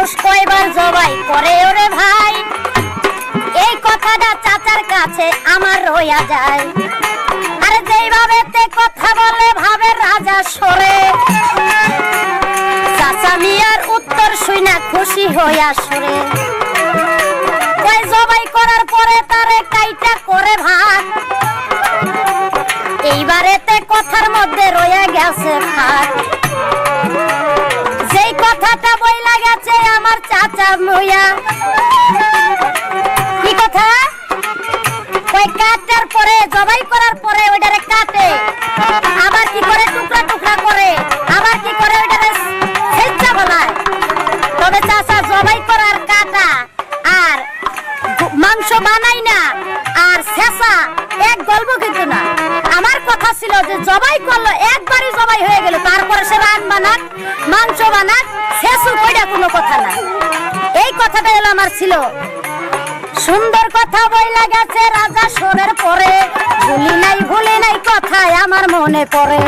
মানুষ কয়বার জবাই করে ওরে ভাই, এই কথাটা চাচার কাছে আমার রইয়া যায়। আরে যেইভাবে তে কথা বলে ভাবে রাজা সরে, চাচা মিয়ার উত্তর শুইনা খুশি হইয়া সরে। ওই জবাই করার পরে তারে কাইটা করে ভাত, এইবারেতে কথার মধ্যে রয়ে গেছে ফাঁক। যেই কথাটা বইলা গেছে আমার চাচা মুয়া, কি কথা? ওই কাটার পরে জবাই করার পরে ওইটারে কাটে, আবার কি করে টুকরা টুকরা করে, আবার কি করে ওইটারে সেচ্চা বলায়। তবে চাচা জবাই করার কাটা আর মাংস বানাই না আর শেষা এক গল্প কিন্তু না। আমার কথা ছিল যে জবাই করলো একবারই জবাই হয়ে গেল, তারপরে সে রান বানাক মাংস বানাক শেষও কইরা কোনো কথা না। এই কথাটা হলো আমার ছিল। সুন্দর কথা বইলা গেছে রাজা সরের পরে, ভুলি নাই কথায় আমার মনে পড়ে।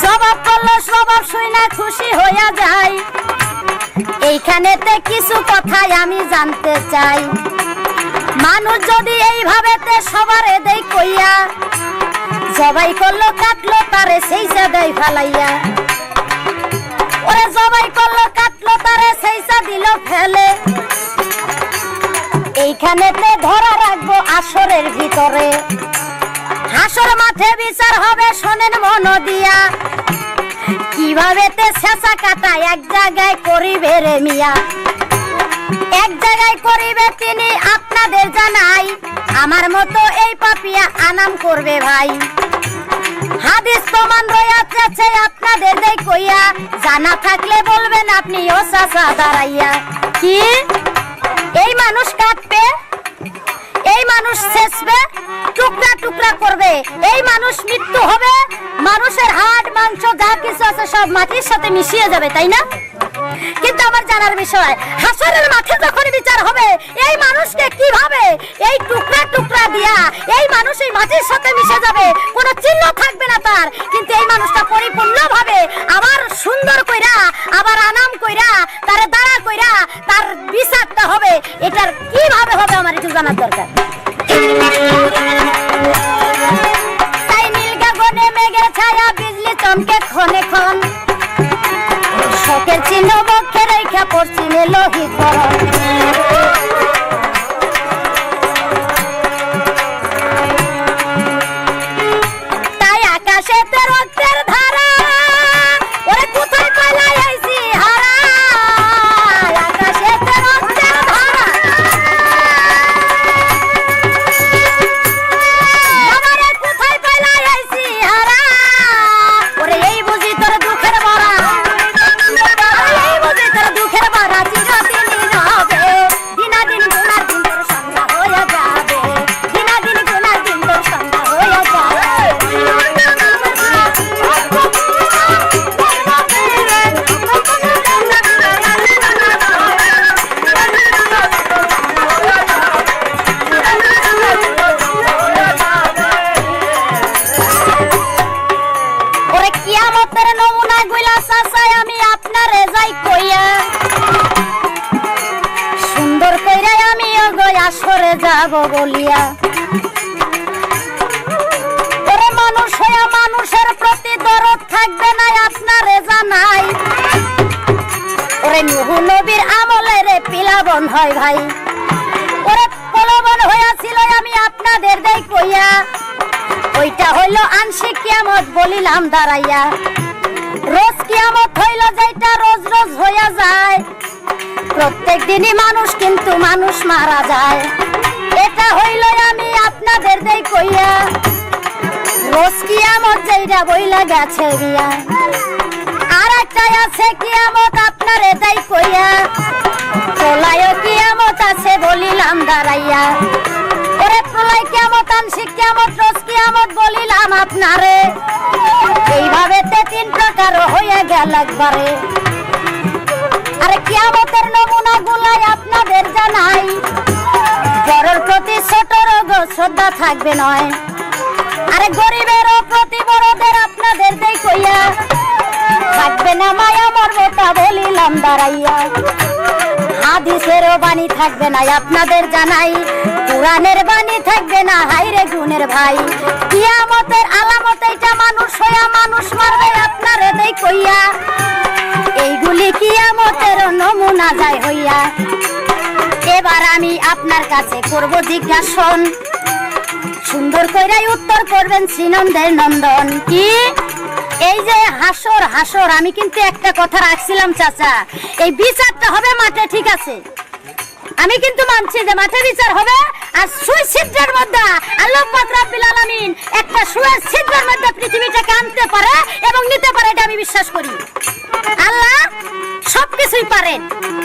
জবাব করলো জবাব শুইনা খুশি হইয়া যায়, এইখানেতে কিছু কথাই আমি জানতে চাই। মানুষ যদি এইভাবে সবারে দেই কইয়া, জবাই করলো কাটলো তারে সেইসা দেয় ফালাইয়া। ওরে জবাই করলো কাটলো তারে সেইসা দিল ফেলে, এইখানেতে ধরা রাখবো আসরের ভিতরে। হাসর মাঠে বিচার হবে শোনেন মন দিয়া, কিভাবে তে শেষা কাটা এক জায়গায় করিবে রে মিয়া। এক জায়গায় করিবে তিনি আপনাদের জানাই, আমার মতো এই পাপিয়া আনাম করবে ভাই। হাদিস প্রমাণ রয়েছে আপনাদের দেই কইয়া, জানা থাকলে বলবেন আপনি ও চাচা দাঁড়াইয়া। কি এই মানুষ কাটবে, এই মানুষ শেষবে, টুকরা টুকরা করবে, এই মানুষ মৃত্যু হবে, মানুষের হাড় মাংস যা কিছু আছে সব মাটির সাথে মিশিয়ে যাবে, তাই না? কিন্তু আমার জানার বিষয়, হাসরের মাঠে যখন বিচার হবে এই মানুষকে কিভাবে এই টুকরা টুকরা দিয়া এই মানুষ এই মাটির সাথে মিশে যাবে, কোনো চিহ্ন থাকবে না তার। কিন্তু এই মানুষটা পরিপূর্ণভাবে আবার সুন্দর কইরা আবার আনাম কইরা তারে দাঁড়া কইরা তার বিচারটা হবে, এটার কিভাবে হবে আমার একটু জানার দরকার। তাই নীল গগনে মেঘের ছায়া বিজলি চমকে ক্ষণে ক্ষণ, শোকের চিহ্ন বক্ষে রেখা পড়ছি লোহিত বরণ। তাই আকাশেতে রক্তের ধারা, ওরে কোথায় পালাই আইছি হারা, আকাশেতে রক্তের ধারা, আমারে কোথায় পালাই আইছি হারা। ওরে এই বুঝি তোর দুঃখের ভরা, এই বুঝি তোর দুঃখের ভরা চিরদিনই রবে, দিনাদিন গুনার দিন তোর সন্ধ্যা হয়ে যাবে, দিনাদিন গুনার দিন তোর সন্ধ্যা হয়ে যাবে। ওরে কিয়ামতের নমুনা গুলা চাচাই আমি আপনারে যাই কইয়া, সুন্দর কইরা আমি ওগো আসরে যাব বলিয়া। ওরে মানুষ হইয়া মানুষের প্রতি দরদ থাকবে না আপনারে জানাই, ওরে নূহ নবীর আমলে রে পিলাবন হয় ভাই। ওরে প্রলোভন হইয়াছিল আমি আপনাদের দেই কইয়া, ওইটা হইল আংশিক কিয়ামত বলিলাম দাঁড়াইয়া। রোজ কিয়ামত হইল যেটা রোজ রোজ হইয়া যায়, প্রত্যেক দিনই মানুষ কিন্তু মানুষ মারা যায়, এটা হইল আমি আপনাদের দেই কইয়া। রোজ কিয়ামত যেটা বইলা গেছে বিয়া, আর একটা আছে কিয়ামত আপনারে দেই কইয়া, প্রলয় কিয়ামত আছে বলিলাম দাঁড়াইয়া। ওরে প্রলয় কিয়ামত আংশিক কিয়ামত রোজ কিয়ামত বলিলাম আপনারে, এইভাবে তিন প্রকার হয়ে গেল একবারে। আরে কিয়ামতের নমুনা গুলাই আপনাদের জানাই, বড়র প্রতি ছোটর শ্রদ্ধা থাকবে নয়, আরে গরিবের প্রতি বড়দের আপনাদের দেই কইয়া। থাকবে না মায়া মরবে তা বলিলাম দাঁড়াইয়া। হাদিসেরও বাণী থাকবে না আপনাদের জানাই, কোরআনের বাণী থাকবে না হাইরে গুণের ভাই। কিয়ামতের আলামত এইটা মানুষ হইয়া মানুষ মারবে আপনারে দেই কইয়া, এইগুলি কিয়ামতের নমুনা যায় হইয়া। এবার আমি আপনার কাছে করব জিজ্ঞাসন, সুন্দর কইরাই উত্তর করবেন শ্রীনন্দের নন্দন। কি এই যে হাসর হাসর, আমি কিন্তু একটা কথা রাখছিলাম চাচা, এই বিচারটা হবে মাঠে, ঠিক আছে? আমি কিন্তু মানছি যে মাঠে বিচার হবে। আর সুই ছিদ্রের মধ্যে আল্লাহ পাক রব্বুল আলামিন একটা সুই ছিদ্রের মধ্যে পৃথিবীটাকে আনতে পারে এবং নিতে পারে, এটা আমি বিশ্বাস করি। আল্লাহ সবকিছুই পারেন,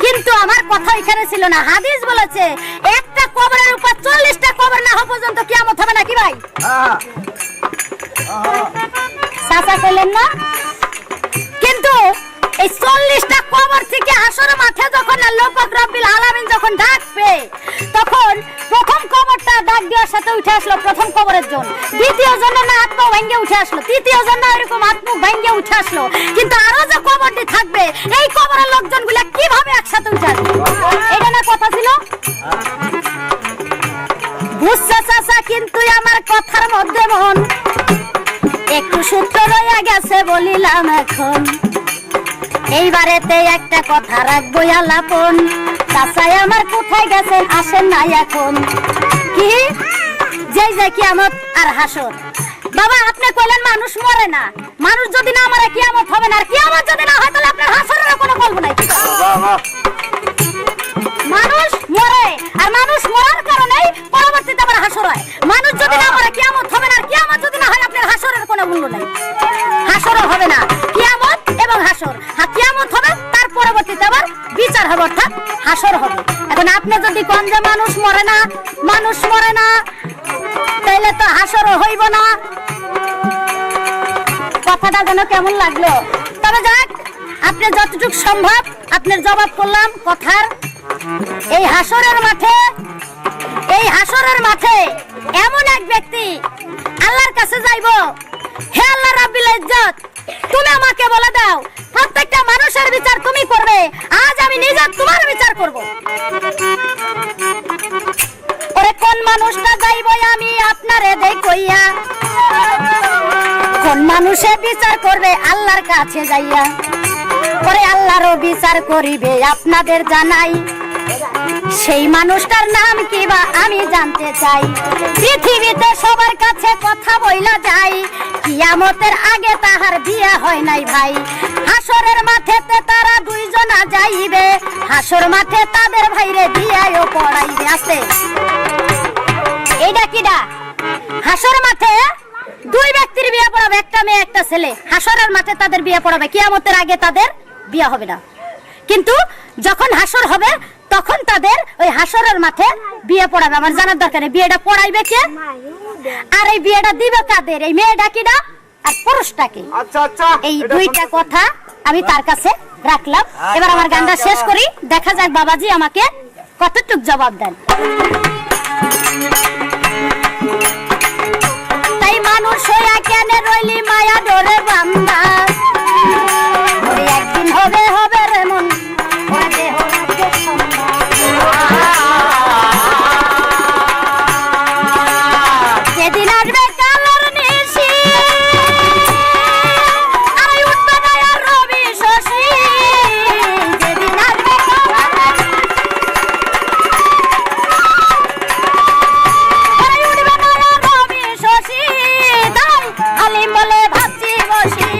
কিন্তু আমার কথা এখানে ছিল না। হাদিস বলেছে একটা কবরের উপর 40টা কবর না হওয়া পর্যন্ত কিয়ামত হবে না। কি ভাই চাচা কইলেন না? কিন্তু এই 40টা কবর থেকে হাসরের মাঠে যখন আল্লাহ পাক রব্বুল আলামিন যখন ডাকবে, তখন প্রথম কবরটা ডাক দেওয়ার সাথে উঠে আসলো প্রথম কবরের জন, দ্বিতীয় জন না আত্মা ভাঙ্গে উঠে আসলো, তৃতীয় জন না এরকম আত্মা ভাঙ্গে উঠে আসলো। কিন্তু আরো যে কবরটি থাকবে, এই কবরের লোকজনগুলো কিভাবে একসাথে উঠে আসবে? এটা না কথা ছিল? বুঝছে চাচা? কিন্তু আমার কথার মধ্যে মন একটু সূত্র রয়ে গেছে, বলিলাম এখন। এইবারেতে একটা কথা রাখবো আলাপন, চাচাই আমার কোথায় গেছেন, আসেন নাই এখন। কি যে কিয়ামত আর হাসর, বাবা আপনি কইলেন মানুষ মরে না, মানুষ যদি না মরে কিয়ামত হবে না, আর কিয়ামত যদি না হয় তাহলে আপনার হাসরের কোনো গল্প নাই। মানুষ মরে, আর মানুষ মরার কারণে পরবর্তীতে আবার হাসর হয়। মানুষ যদি না মরে কিয়ামত হবে না, আর কিয়ামত যদি না হয় আপনার হাসরের কোনো মূল্য নাই, হাসরও হবে না। কিয়ামত এবং হাসর, কিয়ামত হবে তার পরবর্তীতে আবার বিচার হবে, অর্থাৎ হাসর হবে। এখন আপনি যদি কোন যে মানুষ মরে না, মানুষ মরে না, তাইলে তো হাসরও হইব না। কথাটা যেন কেমন লাগলো? তবে যাক, আপনি যতটুকু সম্ভব আপনার জবাব করলাম কথার। এই হাসরের মাঠে, এই হাসরের মাঠে এমন এক ব্যক্তি আল্লাহর কাছে যাইব, হে আল্লাহ রাব্বুল ইজ্জত, তুমি আমাকে বলে দাও প্রত্যেকটা মানুষের বিচার তুমি করবে, আজ আমি নিজে তোমার বিচার করব। ওরে কোন মানুষটা যাইব আমি আপনারে দেখাইয়া, কোন মানুষে বিচার করবে আল্লাহর কাছে যাইয়া, ওরে আল্লাহরও বিচার করিবে আপনাদের জানাই। সেই মানুষটার নাম কি বা আমি জানতে চাই। পৃথিবীতে সবার কাছে কথা বইলা যায়, কিয়ামতের আগে তাহার বিয়া হয় নাই ভাই। হাসরের মাঠেতে তারা দুইজনা যাইবে, হাসর মাঠে তাদের ভাইরে বিয়াও পড়াইবে। আছে এইটা কিডা? হাসর মাঠে দুই ব্যক্তির বিয়ে পড়াবে, একটা মেয়ে একটা ছেলে। হাসরের মাঠে তাদের বিয়ে পড়াবে, কিয়ামতের আগে তাদের বিয়ে হবে না। কিন্তু যখন হাসর হবে তখন তাদের ওই হাসরের মাঠে বিয়ে পড়াবে। আমার জানার দরকার, বিয়েটা পড়াইবে কে আর এই বিয়েটা দিবে কাদের? এই মেয়েটা কিডা আর পুরুষটাকে। এই দুইটা কথা আমি তার কাছে রাখলাম। এবার আমার গানটা শেষ করি, দেখা যাক বাবাজি আমাকে কতটুক জবাব দেন। তাই মানুষ হইয়া কেন রইলি মায়া ডোরে বান্দা, একদিন হবে হবে রে মন, যেদিন আসবে কালোর নিশি, আর উঠবে না আর রবি শশী। যেদিন আসবে উঠবে না আর রবি শশী, তাই আলিম বলে ভাবছি বসি।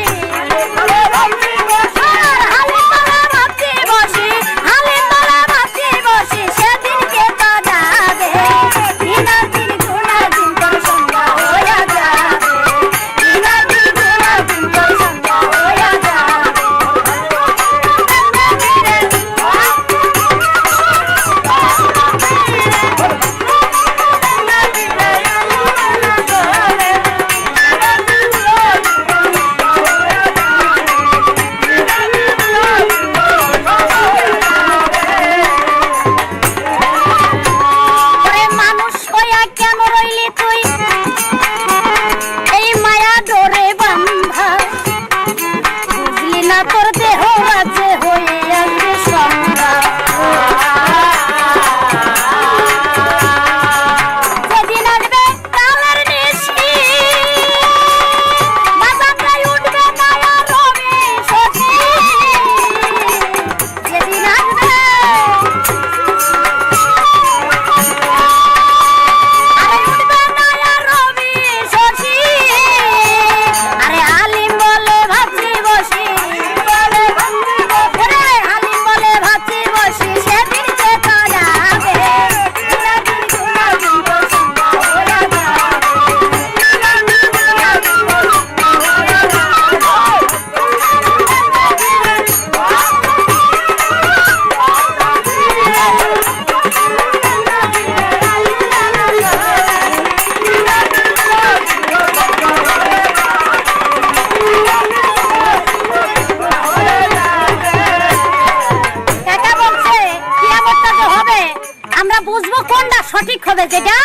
আমরা বুঝবো কোনটা সঠিক হবে, যেটা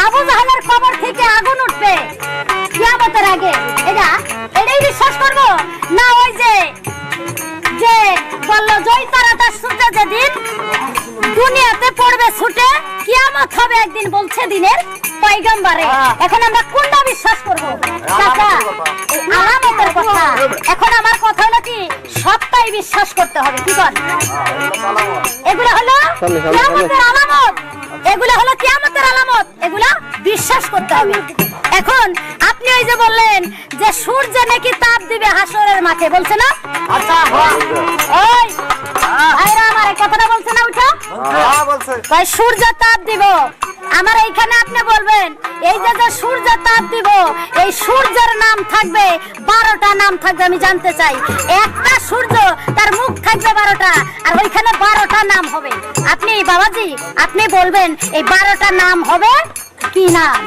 আবু জাহেলের কবর থেকে আগুন উঠবে কিয়ামতের আগে, এটাই বিশ্বাস করব, না ওই যে বলল জয় তারাটা সূর্য যেদিন দুনিয়াতে পড়বে ছুটে কিয়ামত হবে একদিন বলছে দিনের পয়গম্বরে। এখন আমরা কোনটা বিশ্বাস করব? চাচা এই আলামতের কথা। এখন আমার কথা হলো কি সবটাই বিশ্বাস করতে হবে, কি বল? এগুলো হলো কিয়ামতের আলামত, এগুলো হলো কিয়ামতের আলামত, এগুলা বিশ্বাস করতে হবে। এখন আপনি ওই যে বললেন যে সূর্য নাকি তাপ দিবে হাসরের মাঠে, বলছে না? আচ্ছা ওই ভাইরা আমার এই কথাটা বলছে না? উঠো বলছে ভাই সূর্য তাপ দিব। আমার এইখানে আপনি বলবেন এই যে সূর্য তাপ দিব, এই সূর্যের নাম থাকবে 12টা নাম থাকবে। আমি জানতে চাই একটা সূর্য তার মুখ থাকবে 12টা আর ওইখানে 12টা নাম হবে। আপনি বাবাজি আপনি বলবেন এই 12টা নাম হবে কি নাম?